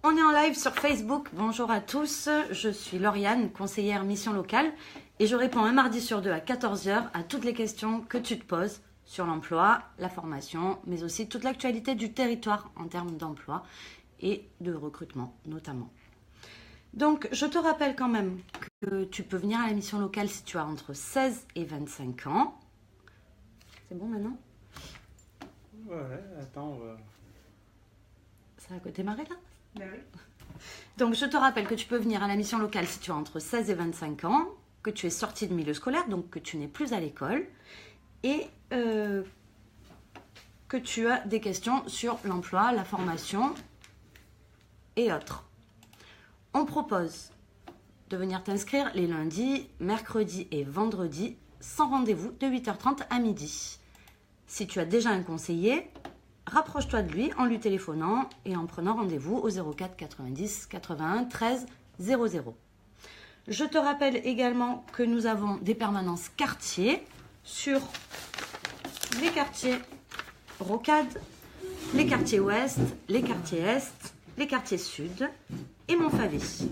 On est en live sur Facebook. Bonjour à tous. Je suis Lauriane, conseillère mission locale. Et je réponds un mardi sur deux à 14 h à toutes les questions que tu te poses sur l'emploi, la formation, mais aussi toute l'actualité du territoire en termes d'emploi et de recrutement notamment. Donc, je te rappelle quand même que tu peux venir à la mission locale si tu as entre 16 et 25 ans. C'est bon maintenant? Ouais, attends, on va... Ça va démarrer là? Ben oui. Donc, je te rappelle que tu peux venir à la mission locale si tu as entre 16 et 25 ans, que tu es sorti de milieu scolaire, donc que tu n'es plus à l'école, et que tu as des questions sur l'emploi, la formation et autres. On propose de venir t'inscrire les lundis, mercredis et vendredis sans rendez-vous de 8h30 à midi. Si tu as déjà un conseiller, rapproche-toi de lui en lui téléphonant et en prenant rendez-vous au 04 90 81 13 00. Je te rappelle également que nous avons des permanences quartiers sur les quartiers Rocade, les quartiers ouest, les quartiers est, les quartiers sud et Montfavet.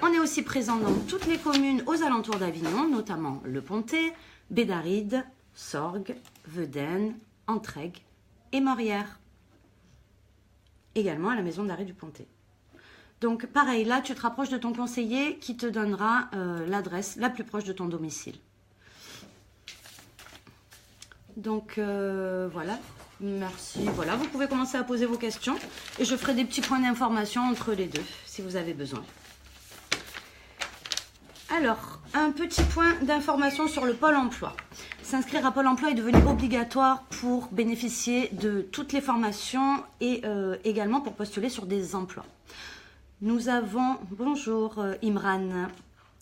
On est aussi présent dans toutes les communes aux alentours d'Avignon, notamment Le Pontet, Bédaride, Sorgues, Veden, Entraigues et Morières. Également à la maison d'arrêt du Pontet. Donc pareil, là tu te rapproches de ton conseiller qui te donnera l'adresse la plus proche de ton domicile. Donc voilà, merci. Voilà, vous pouvez commencer à poser vos questions et je ferai des petits points d'information entre les deux si vous avez besoin. Alors, un petit point d'information sur le Pôle emploi. S'inscrire à Pôle emploi est devenu obligatoire pour bénéficier de toutes les formations et également pour postuler sur des emplois. Nous avons... Bonjour Imran,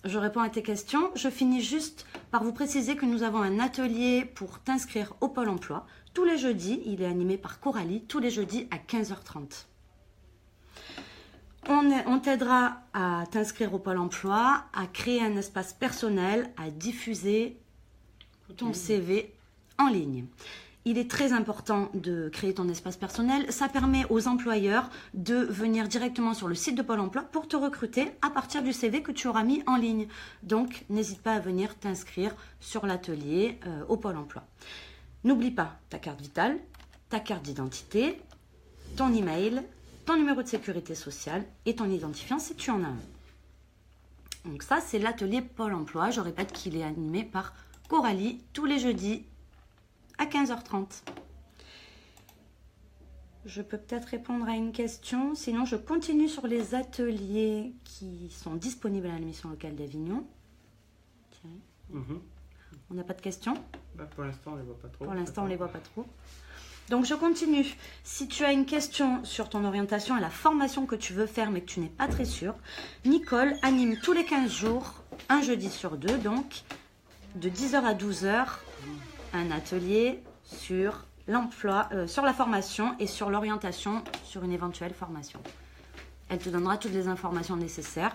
je réponds à tes questions. Je finis juste par vous préciser que nous avons un atelier pour t'inscrire au Pôle emploi. Tous les jeudis, il est animé par Coralie, tous les jeudis à 15h30. On t'aidera à t'inscrire au Pôle emploi, à créer un espace personnel, à diffuser ton CV en ligne. Il est très important de créer ton espace personnel. Ça permet aux employeurs de venir directement sur le site de Pôle emploi pour te recruter à partir du CV que tu auras mis en ligne. Donc, n'hésite pas à venir t'inscrire sur l'atelier au Pôle emploi. N'oublie pas ta carte vitale, ta carte d'identité, ton email, ton numéro de sécurité sociale et ton identifiant si tu en as un. Donc ça, c'est l'atelier Pôle emploi. Je répète qu'il est animé par Coralie tous les jeudis à 15h30. Je peux peut-être répondre à une question. Sinon, je continue sur les ateliers qui sont disponibles à la mission locale d'Avignon. On n'a pas de questions? Pour l'instant, on ne les voit pas trop. Pour l'instant, on ne les voit pas trop. Donc, je continue. Si tu as une question sur ton orientation et la formation que tu veux faire, mais que tu n'es pas très sûr, Nicole anime tous les 15 jours, un jeudi sur deux, donc, de 10h à 12h, un atelier sur l'emploi, sur la formation et sur l'orientation sur une éventuelle formation. Elle te donnera toutes les informations nécessaires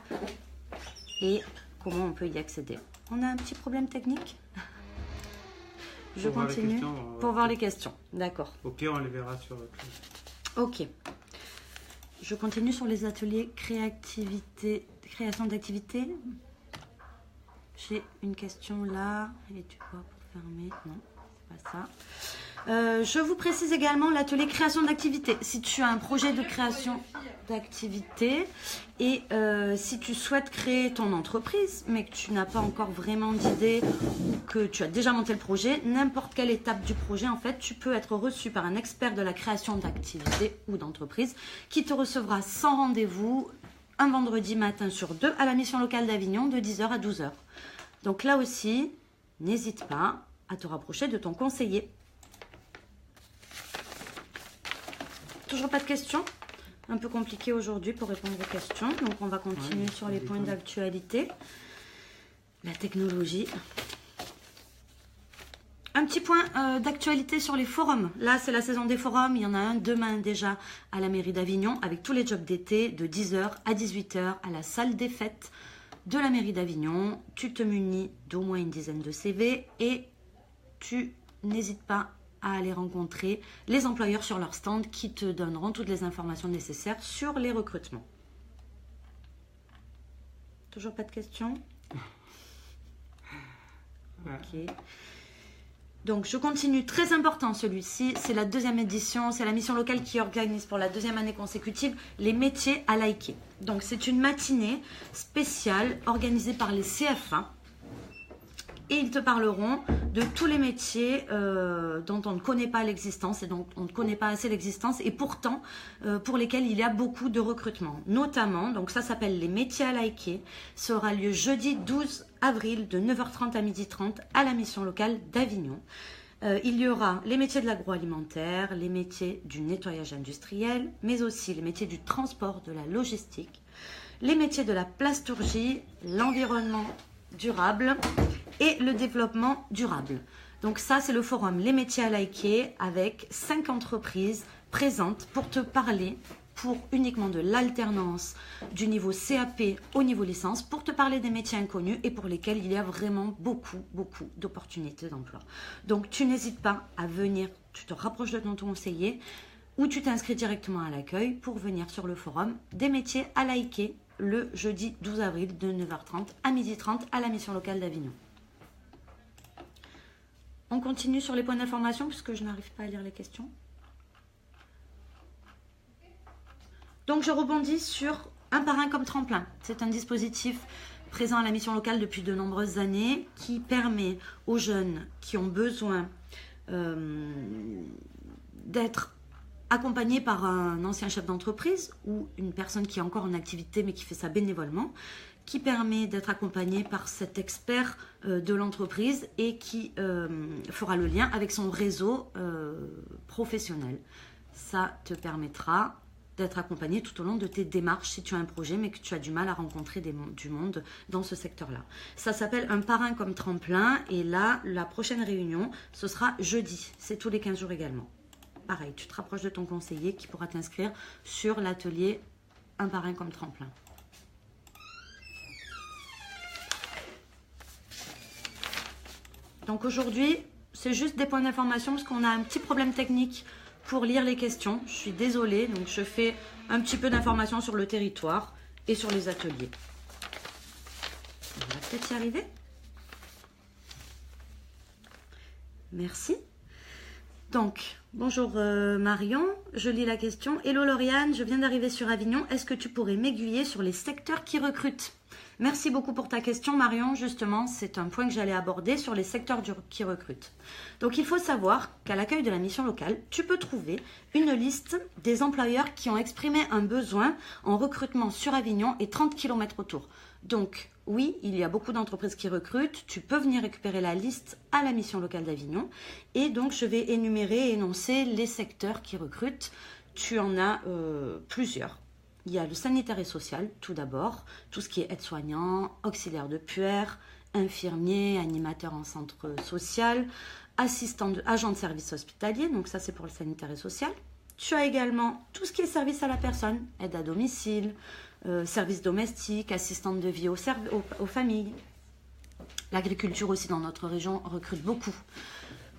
et comment on peut y accéder. On a un petit problème technique? Je continue pour voir les questions. D'accord. Ok, on les verra sur... Ok. Je continue sur les ateliers création d'activités. J'ai une question là. Et tu vois pour fermer? Non, c'est pas ça. Je vous précise également l'atelier création d'activité. Si tu as un projet de création d'activité et si tu souhaites créer ton entreprise, mais que tu n'as pas encore vraiment d'idée ou que tu as déjà monté le projet, n'importe quelle étape du projet, en fait, tu peux être reçu par un expert de la création d'activité ou d'entreprise qui te recevra sans rendez-vous un vendredi matin sur deux à la mission locale d'Avignon de 10h à 12h. Donc là aussi, n'hésite pas à te rapprocher de ton conseiller. Toujours pas de questions? Un peu compliqué aujourd'hui pour répondre aux questions. Donc on va continuer sur les points d'actualité. La technologie. Un petit point d'actualité sur les forums. Là, c'est la saison des forums. Il y en a un demain déjà à la mairie d'Avignon avec tous les jobs d'été de 10h à 18h à la salle des fêtes de la mairie d'Avignon. Tu te munis d'au moins une dizaine de CV et tu n'hésites pas à aller rencontrer les employeurs sur leur stand qui te donneront toutes les informations nécessaires sur les recrutements. Toujours pas de questions? Ouais. Ok. Donc, je continue. Très important, celui-ci. C'est la 2e édition. C'est la mission locale qui organise pour la 2e année consécutive les métiers à liker. Donc, c'est une matinée spéciale organisée par les CFA. Et ils te parleront de tous les métiers dont on ne connaît pas l'existence et dont on ne connaît pas assez l'existence et pourtant pour lesquels il y a beaucoup de recrutement. Notamment, donc ça s'appelle les métiers à liker. Ça aura lieu jeudi 12 avril de 9h30 à 12h30 à la mission locale d'Avignon. Il y aura les métiers de l'agroalimentaire, les métiers du nettoyage industriel, mais aussi les métiers du transport, de la logistique, les métiers de la plasturgie, l'environnement durable et le développement durable. Donc ça, c'est le forum Les métiers à liker avec 5 entreprises présentes pour te parler pour uniquement de l'alternance du niveau CAP au niveau licence, pour te parler des métiers inconnus et pour lesquels il y a vraiment beaucoup d'opportunités d'emploi. Donc tu n'hésites pas à venir, tu te rapproches de ton conseiller ou tu t'inscris directement à l'accueil pour venir sur le forum des métiers à liker le jeudi 12 avril de 9h30 à 12h30 à la mission locale d'Avignon. On continue sur les points d'information puisque je n'arrive pas à lire les questions. Donc je rebondis sur un parrain comme tremplin. C'est un dispositif présent à la mission locale depuis de nombreuses années qui permet aux jeunes qui ont besoin d'être accompagnés par un ancien chef d'entreprise ou une personne qui est encore en activité mais qui fait ça bénévolement, qui permet d'être accompagné par cet expert de l'entreprise et qui fera le lien avec son réseau professionnel. Ça te permettra d'être accompagné tout au long de tes démarches si tu as un projet mais que tu as du mal à rencontrer du monde dans ce secteur-là. Ça s'appelle un parrain comme tremplin et là, la prochaine réunion, ce sera jeudi. C'est tous les 15 jours également. Pareil, tu te rapproches de ton conseiller qui pourra t'inscrire sur l'atelier un parrain comme tremplin. Donc aujourd'hui, c'est juste des points d'information parce qu'on a un petit problème technique pour lire les questions. Je suis désolée, donc je fais un petit peu d'informations sur le territoire et sur les ateliers. On va peut-être y arriver. Merci. Donc, bonjour Marion, je lis la question. Hello Lauriane, je viens d'arriver sur Avignon. Est-ce que tu pourrais m'aiguiller sur les secteurs qui recrutent? Merci beaucoup pour ta question Marion. Justement, c'est un point que j'allais aborder sur les secteurs qui recrutent. Donc, il faut savoir qu'à l'accueil de la mission locale, tu peux trouver une liste des employeurs qui ont exprimé un besoin en recrutement sur Avignon et 30 km autour. Donc, oui, il y a beaucoup d'entreprises qui recrutent. Tu peux venir récupérer la liste à la mission locale d'Avignon. Et donc, je vais énumérer et énoncer les secteurs qui recrutent. Tu en as plusieurs. Il y a le sanitaire et social, tout d'abord. Tout ce qui est aide-soignant, auxiliaire de puère, infirmier, animateur en centre social, agent de service hospitalier. Donc, ça, c'est pour le sanitaire et social. Tu as également tout ce qui est service à la personne, aide à domicile, services domestiques, assistante de vie aux familles. L'agriculture aussi dans notre région recrute beaucoup,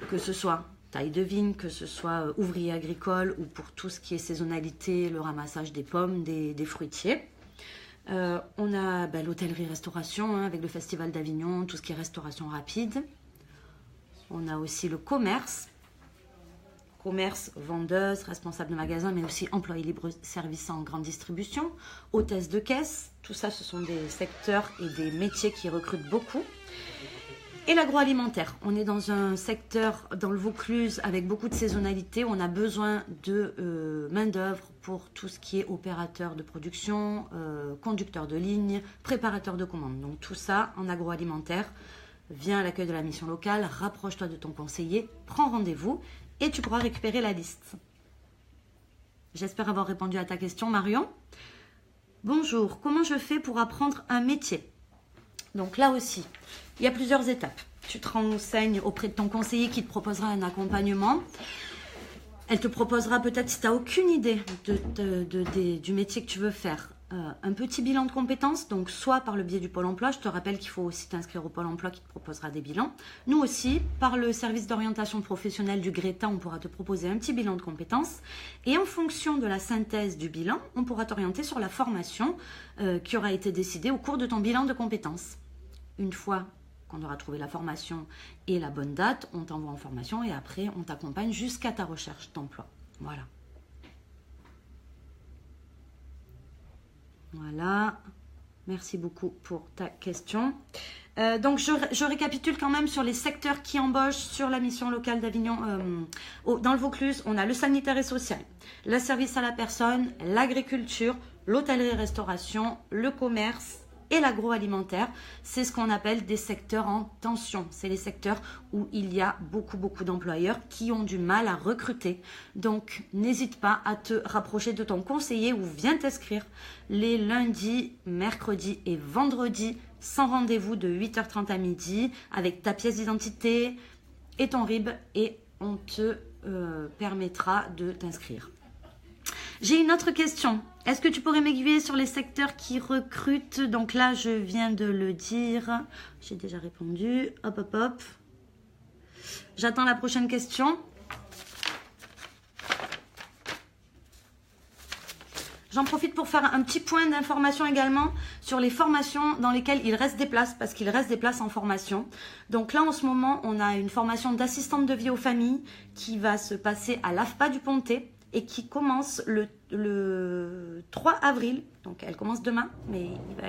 que ce soit taille de vigne, que ce soit ouvrier agricole ou pour tout ce qui est saisonnalité, le ramassage des pommes, des fruitiers. On a l'hôtellerie-restauration avec le Festival d'Avignon, tout ce qui est restauration rapide. On a aussi le commerce, vendeuse, responsable de magasin, mais aussi employé libre-service en grande distribution, hôtesse de caisse. Tout ça, ce sont des secteurs et des métiers qui recrutent beaucoup. Et l'agroalimentaire. On est dans un secteur, dans le Vaucluse, avec beaucoup de saisonnalité. On a besoin de main-d'œuvre pour tout ce qui est opérateur de production, conducteur de ligne, préparateur de commandes. Donc tout ça en agroalimentaire. Viens à l'accueil de la mission locale, rapproche-toi de ton conseiller, prends rendez-vous et tu pourras récupérer la liste. J'espère avoir répondu à ta question, Marion. Bonjour, comment je fais pour apprendre un métier? Donc là aussi, il y a plusieurs étapes. Tu te renseignes auprès de ton conseiller qui te proposera un accompagnement. Elle te proposera peut-être, si tu n'as aucune idée du métier que tu veux faire, un petit bilan de compétences, donc soit par le biais du Pôle emploi, je te rappelle qu'il faut aussi t'inscrire au Pôle emploi qui te proposera des bilans. Nous aussi, par le service d'orientation professionnelle du Greta, on pourra te proposer un petit bilan de compétences. Et en fonction de la synthèse du bilan, on pourra t'orienter sur la formation qui aura été décidée au cours de ton bilan de compétences. Une fois qu'on aura trouvé la formation et la bonne date, on t'envoie en formation et après, on t'accompagne jusqu'à ta recherche d'emploi. Voilà. Voilà, merci beaucoup pour ta question. Donc, je récapitule quand même sur les secteurs qui embauchent sur la mission locale d'Avignon. Dans le Vaucluse, on a le sanitaire et social, le service à la personne, l'agriculture, l'hôtellerie-restauration, le commerce et l'agroalimentaire. C'est ce qu'on appelle des secteurs en tension. C'est les secteurs où il y a beaucoup d'employeurs qui ont du mal à recruter. Donc, n'hésite pas à te rapprocher de ton conseiller ou viens t'inscrire les lundis, mercredis et vendredis sans rendez-vous de 8h30 à midi avec ta pièce d'identité et ton RIB et on te permettra de t'inscrire. J'ai une autre question. Est-ce que tu pourrais m'aiguiller sur les secteurs qui recrutent? Donc là, je viens de le dire. J'ai déjà répondu. Hop. J'attends la prochaine question. J'en profite pour faire un petit point d'information également sur les formations dans lesquelles il reste des places, parce qu'il reste des places en formation. Donc là, en ce moment, on a une formation d'assistante de vie aux familles qui va se passer à l'AFPA du Pontet et qui commence le 3 avril. Donc elle commence demain, mais il va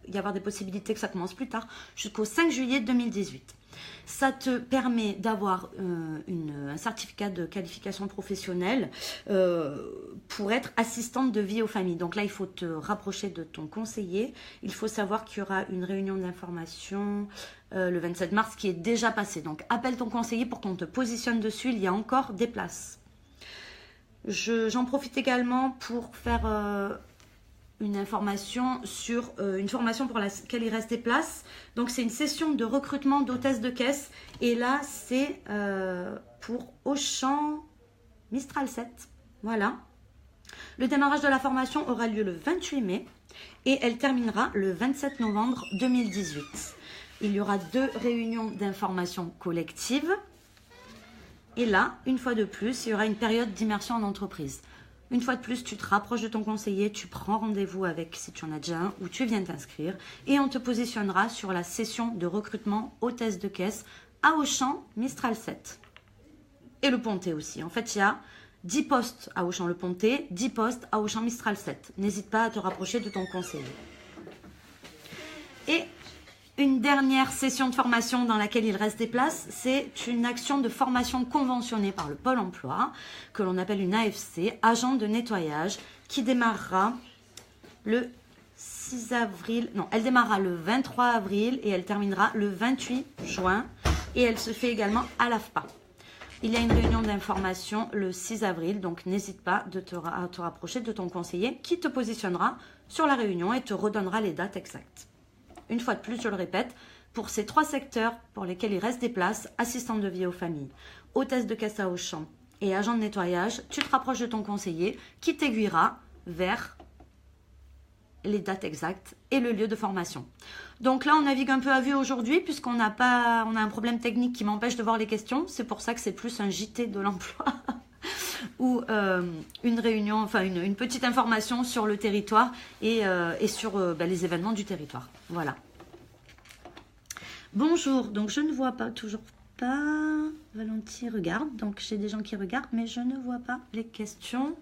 y avoir des possibilités que ça commence plus tard, jusqu'au 5 juillet 2018. Ça te permet d'avoir un certificat de qualification professionnelle pour être assistante de vie aux familles. Donc là, il faut te rapprocher de ton conseiller. Il faut savoir qu'il y aura une réunion d'information le 27 mars qui est déjà passée. Donc appelle ton conseiller pour qu'on te positionne dessus. Il y a encore des places. J'en profite également pour faire une information sur une formation pour laquelle il reste des places. Donc, c'est une session de recrutement d'hôtesse de caisse. Et là, c'est pour Auchan Mistral 7. Voilà. Le démarrage de la formation aura lieu le 28 mai et elle terminera le 27 novembre 2018. Il y aura 2 réunions d'information collective. Et là, une fois de plus, il y aura une période d'immersion en entreprise. Une fois de plus, tu te rapproches de ton conseiller, tu prends rendez-vous avec, si tu en as déjà un, ou tu viens t'inscrire, et on te positionnera sur la session de recrutement hôtesse de caisse à Auchan Mistral 7. Et le Pontet aussi. En fait, il y a 10 postes à Auchan le Pontet, 10 postes à Auchan Mistral 7. N'hésite pas à te rapprocher de ton conseiller. Et une dernière session de formation dans laquelle il reste des places, c'est une action de formation conventionnée par le Pôle emploi, que l'on appelle une AFC, agent de nettoyage, qui démarrera le 6 avril, non, elle démarrera le 23 avril et elle terminera le 28 juin et elle se fait également à l'AFPA. Il y a une réunion d'information le 6 avril, donc n'hésite pas à te rapprocher de ton conseiller qui te positionnera sur la réunion et te redonnera les dates exactes. Une fois de plus, je le répète, pour ces 3 secteurs pour lesquels il reste des places, assistante de vie aux familles, hôtesse de caisse à Auchan et agent de nettoyage, tu te rapproches de ton conseiller qui t'aiguillera vers les dates exactes et le lieu de formation. Donc là, on navigue un peu à vue aujourd'hui puisqu'on a un problème technique qui m'empêche de voir les questions. C'est pour ça que c'est plus un JT de l'emploi ou une réunion, enfin une petite information sur le territoire et sur les événements du territoire. Voilà. Bonjour, donc je ne vois pas, toujours pas. Valentin regarde, donc j'ai des gens qui regardent, mais je ne vois pas les questions.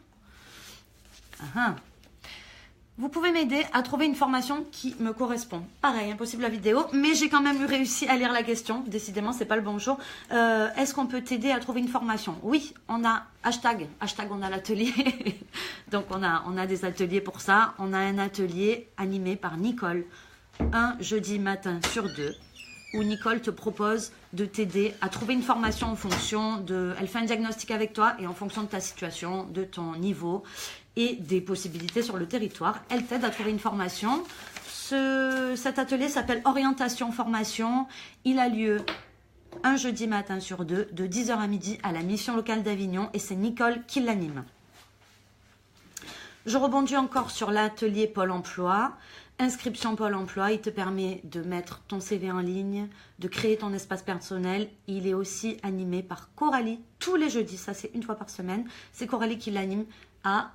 Vous pouvez m'aider à trouver une formation qui me correspond. Pareil, impossible la vidéo, mais j'ai quand même réussi à lire la question. Décidément, c'est pas le bon jour. Est-ce qu'on peut t'aider à trouver une formation? Oui, on a hashtag on a l'atelier. Donc on a des ateliers pour ça. On a un atelier animé par Nicole, un jeudi matin sur 2, où Nicole te propose de t'aider à trouver une formation en fonction de... Elle fait un diagnostic avec toi et en fonction de ta situation, de ton niveau et des possibilités sur le territoire, elle t'aide à trouver une formation. Cet atelier s'appelle Orientation Formation. Il a lieu un jeudi matin sur 2, de 10h à midi à la mission locale d'Avignon et c'est Nicole qui l'anime. Je rebondis encore sur l'atelier Pôle emploi. Inscription Pôle emploi, il te permet de mettre ton CV en ligne, de créer ton espace personnel. Il est aussi animé par Coralie tous les jeudis, ça c'est une fois par semaine. C'est Coralie qui l'anime à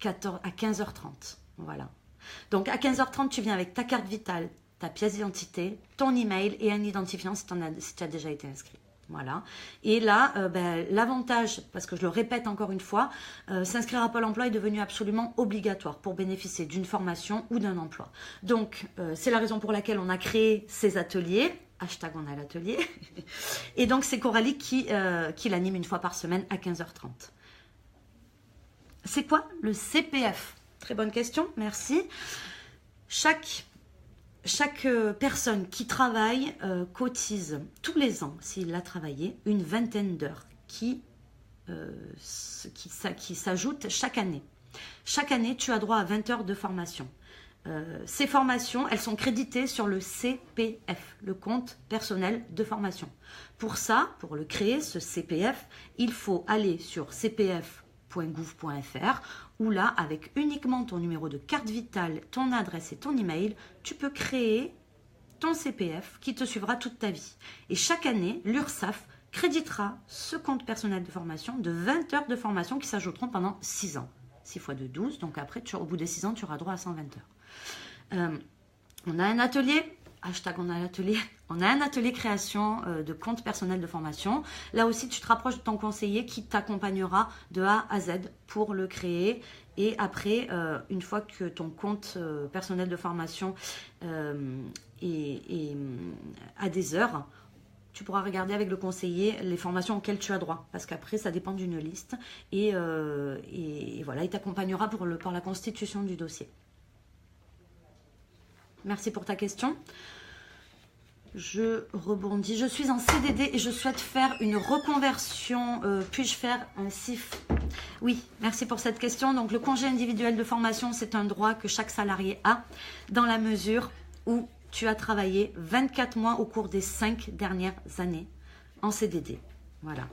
15h30. Voilà. Donc à 15h30, tu viens avec ta carte vitale, ta pièce d'identité, ton email et un identifiant si tu as déjà été inscrit. Voilà. Et là, l'avantage, parce que je le répète encore une fois, s'inscrire à Pôle emploi est devenu absolument obligatoire pour bénéficier d'une formation ou d'un emploi. Donc, c'est la raison pour laquelle on a créé ces ateliers. Hashtag on a l'atelier. Et donc, c'est Coralie qui l'anime une fois par semaine à 15h30. C'est quoi le CPF? Très bonne question, merci. Chaque personne qui travaille cotise tous les ans, s'il a travaillé, une vingtaine d'heures qui s'ajoutent chaque année. Chaque année, tu as droit à 20 heures de formation. Ces formations, elles sont créditées sur le CPF, le compte personnel de formation. Pour ça, pour le créer, ce CPF, il faut aller sur cpf.gouv.fr où là, avec uniquement ton numéro de carte vitale, ton adresse et ton email, tu peux créer ton CPF qui te suivra toute ta vie. Et chaque année, l'URSSAF créditera ce compte personnel de formation de 20 heures de formation qui s'ajouteront pendant 6 ans. 6 fois de 12, donc après, au bout des 6 ans, tu auras droit à 120 heures. On a un atelier, hashtag on a l'atelier, on a un atelier création de compte personnel de formation. Là aussi, tu te rapproches de ton conseiller qui t'accompagnera de A à Z pour le créer. Et après, une fois que ton compte personnel de formation a des heures, tu pourras regarder avec le conseiller les formations auxquelles tu as droit. Parce qu'après, ça dépend d'une liste. Et voilà, il t'accompagnera pour la constitution du dossier. Merci pour ta question. Je rebondis. Je suis en CDD et je souhaite faire une reconversion. Puis-je faire un CIF? Oui, merci pour cette question. Donc, le congé individuel de formation, c'est un droit que chaque salarié a dans la mesure où tu as travaillé 24 mois au cours des 5 dernières années en CDD. Voilà.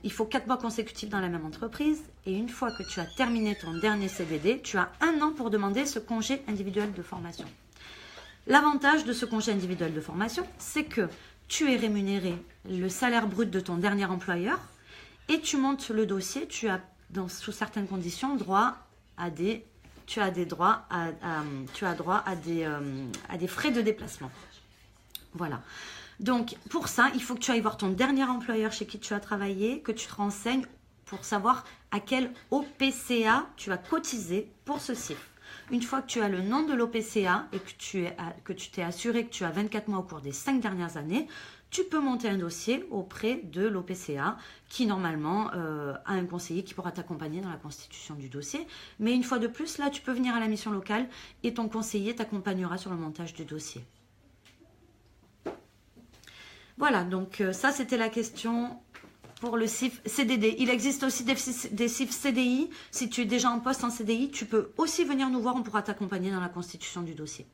Il faut 4 mois consécutifs dans la même entreprise. Et une fois que tu as terminé ton dernier CDD, tu as 1 an pour demander ce congé individuel de formation. L'avantage de ce congé individuel de formation, c'est que tu es rémunéré le salaire brut de ton dernier employeur et tu montes le dossier, tu as, sous certaines conditions, droit à des droits à des frais de déplacement. Voilà. Donc, pour ça, il faut que tu ailles voir ton dernier employeur chez qui tu as travaillé, que tu te renseignes pour savoir à quel OPCA tu as cotisé pour ce CIF. Une fois que tu as le nom de l'OPCA et que tu t'es assuré que tu as 24 mois au cours des 5 dernières années, tu peux monter un dossier auprès de l'OPCA qui normalement a un conseiller qui pourra t'accompagner dans la constitution du dossier. Mais une fois de plus, là, tu peux venir à la mission locale et ton conseiller t'accompagnera sur le montage du dossier. Voilà, donc ça c'était la question pour le CIF CDD. Il existe aussi des CIF CDI. Si tu es déjà en poste en CDI, tu peux aussi venir nous voir, on pourra t'accompagner dans la constitution du dossier.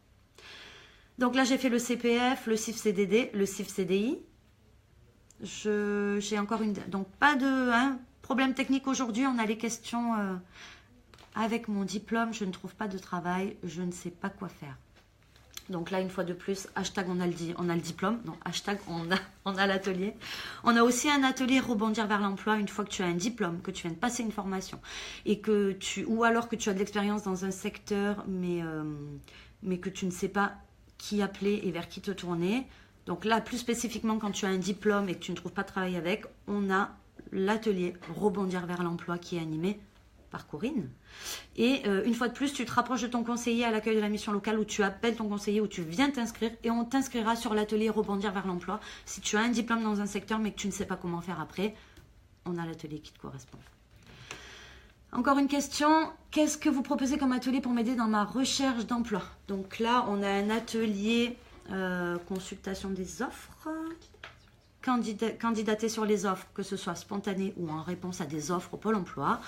Donc là, j'ai fait le CPF, le CIF CDD, le CIF CDI. J'ai encore une... Donc pas de problème technique aujourd'hui, on a les questions avec mon diplôme, je ne trouve pas de travail, je ne sais pas quoi faire. Donc là, une fois de plus, hashtag on a le diplôme, non, hashtag on a l'atelier. On a aussi un atelier rebondir vers l'emploi une fois que tu as un diplôme, que tu viens de passer une formation et ou alors que tu as de l'expérience dans un secteur mais que tu ne sais pas qui appeler et vers qui te tourner. Donc là, plus spécifiquement, quand tu as un diplôme et que tu ne trouves pas de travail avec, on a l'atelier rebondir vers l'emploi qui est animé par Corinne. Et une fois de plus, tu te rapproches de ton conseiller à l'accueil de la mission locale où tu appelles ton conseiller, où tu viens t'inscrire et on t'inscrira sur l'atelier rebondir vers l'emploi. Si tu as un diplôme dans un secteur mais que tu ne sais pas comment faire après, on a l'atelier qui te correspond. Encore une question, qu'est-ce que vous proposez comme atelier pour m'aider dans ma recherche d'emploi? Donc là, on a un atelier consultation des offres, candidater sur les offres, que ce soit spontané ou en réponse à des offres au Pôle emploi.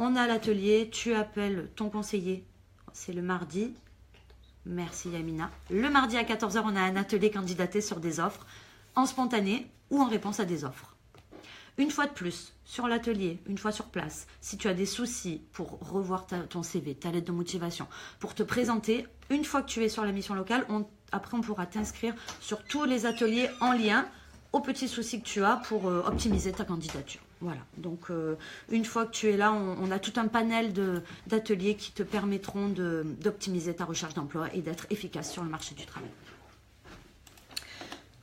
On a l'atelier, tu appelles ton conseiller, c'est le mardi. Merci Yamina. Le mardi à 14 h, on a un atelier candidater sur des offres en spontané ou en réponse à des offres. Une fois de plus, sur l'atelier, une fois sur place, si tu as des soucis pour revoir ton CV, ta lettre de motivation, pour te présenter, une fois que tu es sur la mission locale, après on pourra t'inscrire sur tous les ateliers en lien aux petits soucis que tu as pour optimiser ta candidature. Voilà, donc une fois que tu es là, on a tout un panel d'ateliers qui te permettront d'optimiser ta recherche d'emploi et d'être efficace sur le marché du travail.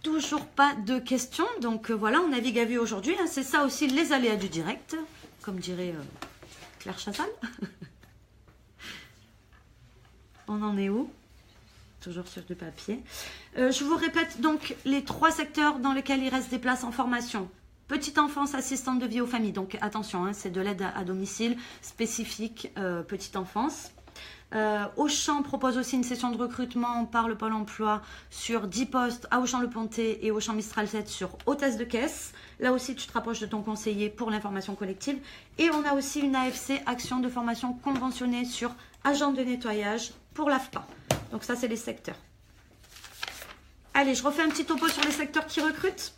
Toujours pas de questions, donc voilà, on navigue à vue aujourd'hui. Hein, c'est ça aussi les aléas du direct, comme dirait Claire Chazal. On en est où? Toujours sur du papier. Je vous répète donc les 3 secteurs dans lesquels il reste des places en formation. Petite enfance, assistante de vie aux familles. Donc attention, hein, c'est de l'aide à domicile spécifique petite enfance. Auchan propose aussi une session de recrutement par le Pôle emploi sur 10 postes à Auchan-le-Pontet et Auchan Mistral 7 sur hôtesse de caisse. Là aussi, tu te rapproches de ton conseiller pour l'information collective. Et on a aussi une AFC, action de formation conventionnée sur agent de nettoyage pour l'AFPA. Donc ça, c'est les secteurs. Allez, je refais un petit topo sur les secteurs qui recrutent.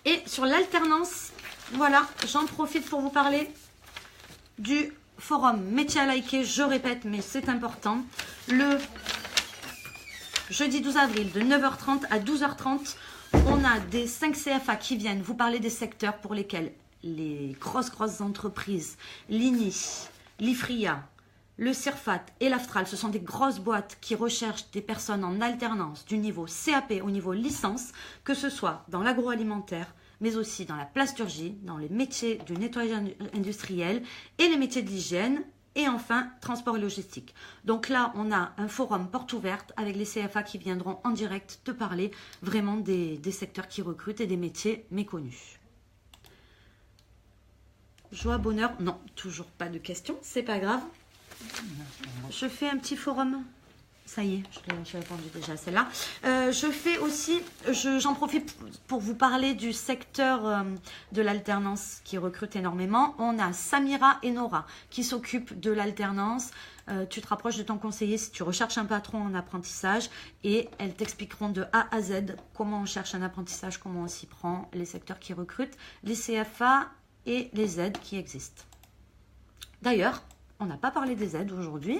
Et sur l'alternance, voilà, j'en profite pour vous parler du forum métier à liker, je répète, mais c'est important. Le jeudi 12 avril, de 9h30 à 12h30, on a des 5 CFA qui viennent vous parler des secteurs pour lesquels les grosses entreprises, l'INI, l'IFRIA, le CIRFAT et l'AFTRAL, ce sont des grosses boîtes qui recherchent des personnes en alternance du niveau CAP au niveau licence, que ce soit dans l'agroalimentaire, mais aussi dans la plasturgie, dans les métiers du nettoyage industriel et les métiers de l'hygiène, et enfin, transport et logistique. Donc là, on a un forum porte ouverte avec les CFA qui viendront en direct te parler vraiment des secteurs qui recrutent et des métiers méconnus. Joie, bonheur, non, toujours pas de questions, c'est pas grave. Je fais un petit forum. Ça y est, j'ai répondu déjà à celle-là. Je fais aussi, j'en profite pour vous parler du secteur de l'alternance qui recrute énormément. On a Samira et Nora qui s'occupent de l'alternance. Tu te rapproches de ton conseiller si tu recherches un patron en apprentissage et elles t'expliqueront de A à Z comment on cherche un apprentissage, comment on s'y prend, les secteurs qui recrutent, les CFA et les aides qui existent. D'ailleurs, on n'a pas parlé des aides aujourd'hui.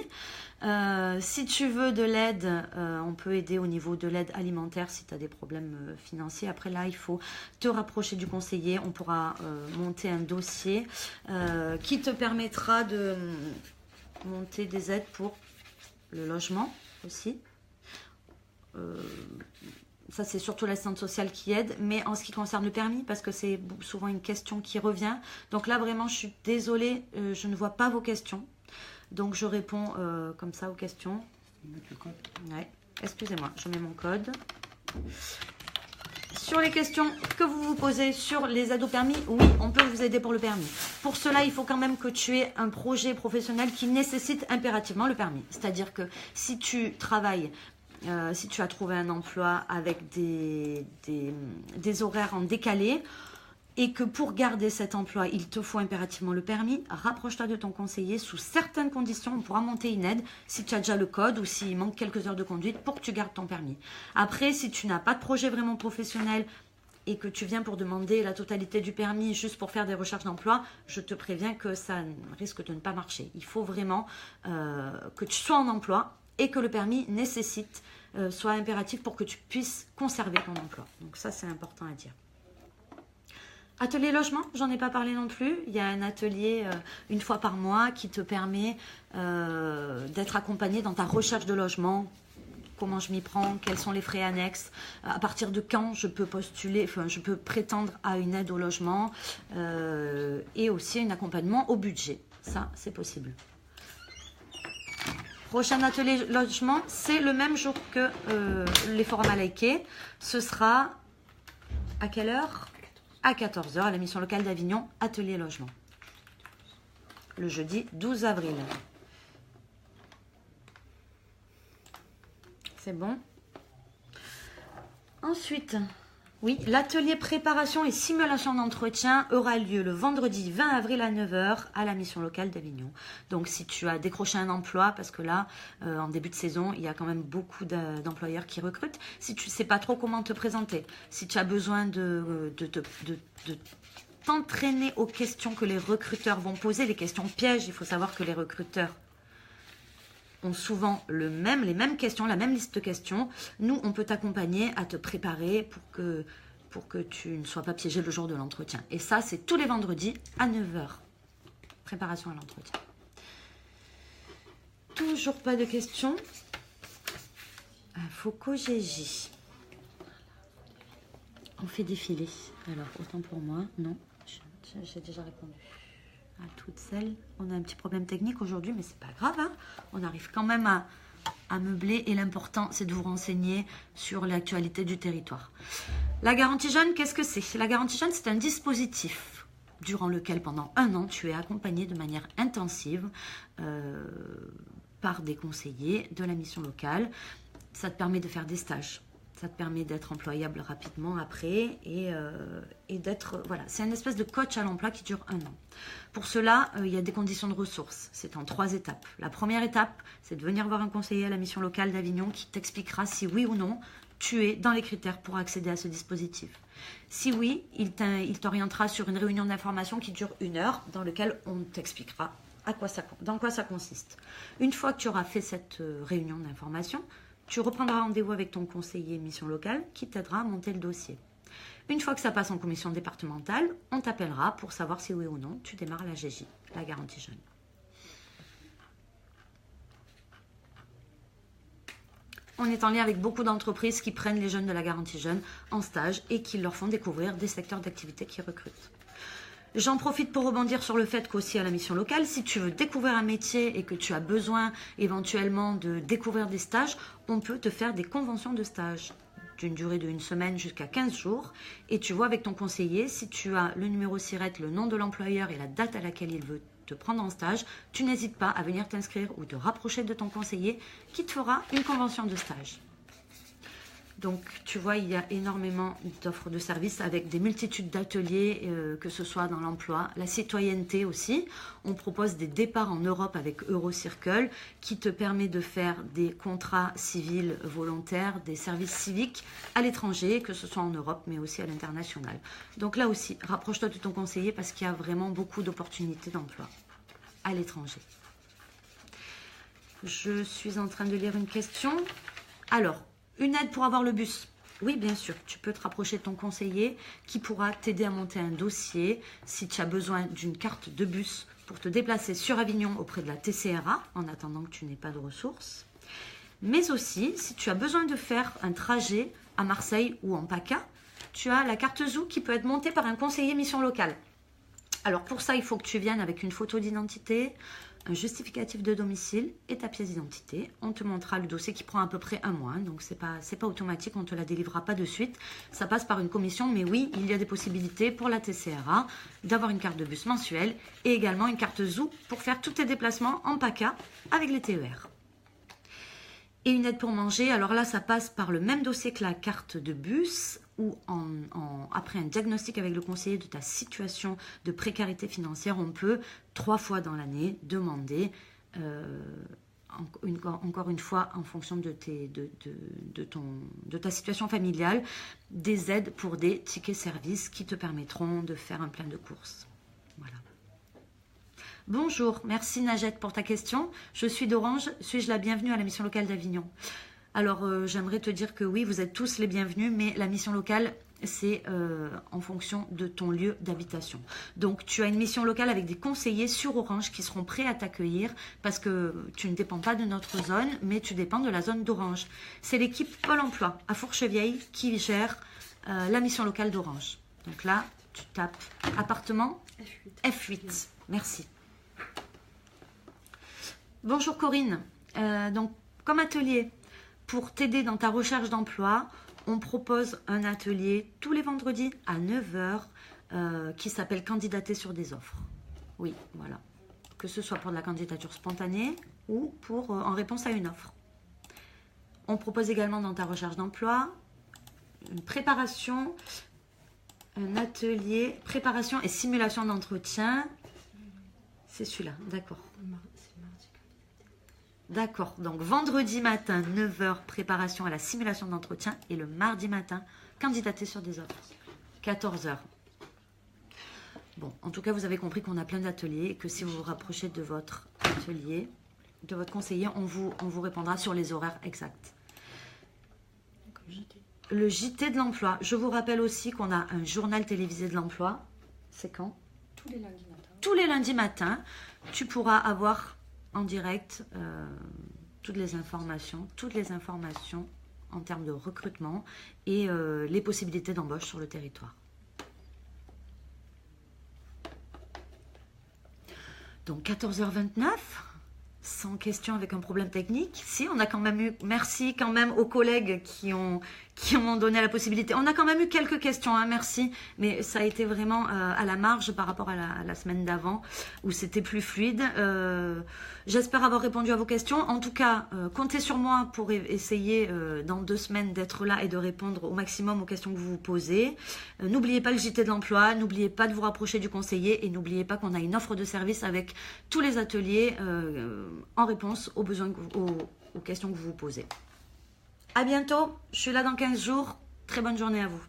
Si tu veux de l'aide, on peut aider au niveau de l'aide alimentaire si tu as des problèmes financiers. Après là, il faut te rapprocher du conseiller. On pourra monter un dossier qui te permettra de monter des aides pour le logement aussi. Ça, c'est surtout l'assistante sociale qui aide, mais en ce qui concerne le permis, parce que c'est souvent une question qui revient. Donc là, vraiment, je suis désolée, je ne vois pas vos questions. Donc, je réponds comme ça aux questions. Mettre le code. Ouais. Excusez-moi, je mets mon code. Sur les questions que vous vous posez sur les aides au permis, oui, on peut vous aider pour le permis. Pour cela, il faut quand même que tu aies un projet professionnel qui nécessite impérativement le permis. C'est-à-dire que si tu travailles... si tu as trouvé un emploi avec des horaires en décalé et que pour garder cet emploi, il te faut impérativement le permis, rapproche-toi de ton conseiller. Sous certaines conditions, on pourra monter une aide si tu as déjà le code ou s'il manque quelques heures de conduite pour que tu gardes ton permis. Après, si tu n'as pas de projet vraiment professionnel et que tu viens pour demander la totalité du permis juste pour faire des recherches d'emploi, je te préviens que ça risque de ne pas marcher. Il faut vraiment que tu sois en emploi et que le permis nécessite, soit impératif pour que tu puisses conserver ton emploi. Donc ça, c'est important à dire. Atelier logement, j'en ai pas parlé non plus. Il y a un atelier une fois par mois qui te permet d'être accompagné dans ta recherche de logement. Comment je m'y prends, quels sont les frais annexes, à partir de quand je peux postuler, enfin je peux prétendre à une aide au logement et aussi un accompagnement au budget. Ça, c'est possible. Prochain atelier logement, c'est le même jour que les forums à liker. Ce sera à quelle heure? À 14h à la mission locale d'Avignon, atelier logement. Le jeudi 12 avril. C'est bon. Ensuite, Oui, l'atelier préparation et simulation d'entretien aura lieu le vendredi 20 avril à 9 h à la mission locale d'Avignon. Donc si tu as décroché un emploi, parce que là, en début de saison, il y a quand même beaucoup d'employeurs qui recrutent, si tu ne sais pas trop comment te présenter, si tu as besoin de t'entraîner aux questions que les recruteurs vont poser, les questions pièges, il faut savoir que les recruteurs ont souvent les mêmes questions, la même liste de questions. Nous, on peut t'accompagner à te préparer pour que tu ne sois pas piégé le jour de l'entretien. Et ça, c'est tous les vendredis à 9 h. Préparation à l'entretien. Toujours pas de questions. Foucault GJ. On fait défiler. Alors, autant pour moi. Non, j'ai déjà répondu. À toutes celles. On a un petit problème technique aujourd'hui, mais c'est pas grave. Hein, on arrive quand même à meubler et l'important, c'est de vous renseigner sur l'actualité du territoire. La garantie jeune, qu'est-ce que c'est? La garantie jeune, c'est un dispositif durant lequel, pendant 1 an, tu es accompagné de manière intensive par des conseillers de la mission locale. Ça te permet de faire des stages. Ça te permet d'être employable rapidement après et d'être... Voilà, c'est une espèce de coach à l'emploi qui dure 1 an. Pour cela, il y a des conditions de ressources. C'est en 3 étapes. La première étape, c'est de venir voir un conseiller à la mission locale d'Avignon qui t'expliquera si oui ou non tu es dans les critères pour accéder à ce dispositif. Si oui, il t'orientera sur une réunion d'information qui dure 1 heure dans laquelle on t'expliquera dans quoi ça consiste. Une fois que tu auras fait cette réunion d'information, tu reprendras rendez-vous avec ton conseiller mission locale qui t'aidera à monter le dossier. Une fois que ça passe en commission départementale, on t'appellera pour savoir si oui ou non tu démarres la GJ, la garantie jeune. On est en lien avec beaucoup d'entreprises qui prennent les jeunes de la garantie jeune en stage et qui leur font découvrir des secteurs d'activité qui recrutent. J'en profite pour rebondir sur le fait qu'aussi à la mission locale, si tu veux découvrir un métier et que tu as besoin éventuellement de découvrir des stages, on peut te faire des conventions de stage d'une durée de 1 semaine jusqu'à 15 jours. Et tu vois avec ton conseiller, si tu as le numéro SIRET, le nom de l'employeur et la date à laquelle il veut te prendre en stage, tu n'hésites pas à venir t'inscrire ou te rapprocher de ton conseiller qui te fera une convention de stage. Donc, tu vois, il y a énormément d'offres de services avec des multitudes d'ateliers, que ce soit dans l'emploi, la citoyenneté aussi. On propose des départs en Europe avec Eurocircle qui te permet de faire des contrats civils volontaires, des services civiques à l'étranger, que ce soit en Europe, mais aussi à l'international. Donc là aussi, rapproche-toi de ton conseiller parce qu'il y a vraiment beaucoup d'opportunités d'emploi à l'étranger. Je suis en train de lire une question. Alors, une aide pour avoir le bus. Oui, bien sûr, tu peux te rapprocher de ton conseiller qui pourra t'aider à monter un dossier si tu as besoin d'une carte de bus pour te déplacer sur Avignon auprès de la TCRA en attendant que tu n'aies pas de ressources. Mais aussi, si tu as besoin de faire un trajet à Marseille ou en PACA, tu as la carte ZOO qui peut être montée par un conseiller mission locale. Alors pour ça, il faut que tu viennes avec une photo d'identité, un justificatif de domicile et ta pièce d'identité. On te montrera le dossier qui prend à peu près 1 mois, donc c'est pas automatique, on ne te la délivrera pas de suite. Ça passe par une commission, mais oui, il y a des possibilités pour la TCRA d'avoir une carte de bus mensuelle et également une carte ZOO pour faire tous tes déplacements en PACA avec les TER. Et une aide pour manger, alors là, ça passe par le même dossier que la carte de bus, ou après un diagnostic avec le conseiller de ta situation de précarité financière, on peut 3 fois dans l'année demander, encore une fois, en fonction de ta situation familiale, des aides pour des tickets services qui te permettront de faire un plein de courses. Voilà. Bonjour, merci Najette pour ta question. Je suis d'Orange, suis-je la bienvenue à la mission locale d'Avignon? Alors, j'aimerais te dire que oui, vous êtes tous les bienvenus, mais la mission locale, c'est en fonction de ton lieu d'habitation. Donc, tu as une mission locale avec des conseillers sur Orange qui seront prêts à t'accueillir parce que tu ne dépends pas de notre zone, mais tu dépends de la zone d'Orange. C'est l'équipe Pôle emploi à Fourchevieille qui gère la mission locale d'Orange. Donc là, tu tapes appartement F8. Merci. Bonjour Corinne. Donc, comme atelier, pour t'aider dans ta recherche d'emploi, on propose un atelier tous les vendredis à 9 h qui s'appelle Candidater sur des offres. Oui, voilà. Que ce soit pour de la candidature spontanée ou en réponse à une offre. On propose également dans ta recherche d'emploi une préparation, un atelier, préparation et simulation d'entretien. C'est celui-là, d'accord. D'accord, donc vendredi matin, 9 h, préparation à la simulation d'entretien. Et le mardi matin, candidater sur des offres, 14 h. Bon, en tout cas, vous avez compris qu'on a plein d'ateliers et que si vous vous rapprochez de votre atelier, de votre conseiller, on vous répondra sur les horaires exacts. Le JT de l'emploi. Je vous rappelle aussi qu'on a un journal télévisé de l'emploi. C'est quand? Tous les lundis matins. Tous les lundis matins, tu pourras avoir en direct toutes les informations en termes de recrutement et les possibilités d'embauche sur le territoire. Donc 14h29, sans question avec un problème technique. Si, on a quand même eu, merci quand même aux collègues qui m'ont donné la possibilité. On a quand même eu quelques questions, hein, merci, mais ça a été vraiment à la marge par rapport à la semaine d'avant où c'était plus fluide. J'espère avoir répondu à vos questions. En tout cas, comptez sur moi pour essayer dans 2 semaines d'être là et de répondre au maximum aux questions que vous vous posez. N'oubliez pas le JT de l'emploi, n'oubliez pas de vous rapprocher du conseiller et n'oubliez pas qu'on a une offre de service avec tous les ateliers en réponse aux besoins, aux questions que vous vous posez. À bientôt, je suis là dans 15 jours. Très bonne journée à vous.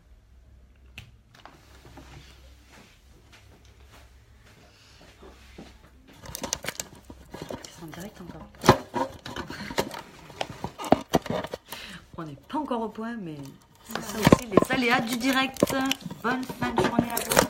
C'est en direct encore. On n'est pas encore au point, mais c'est ça aussi les aléas du direct. Bonne fin de journée à vous.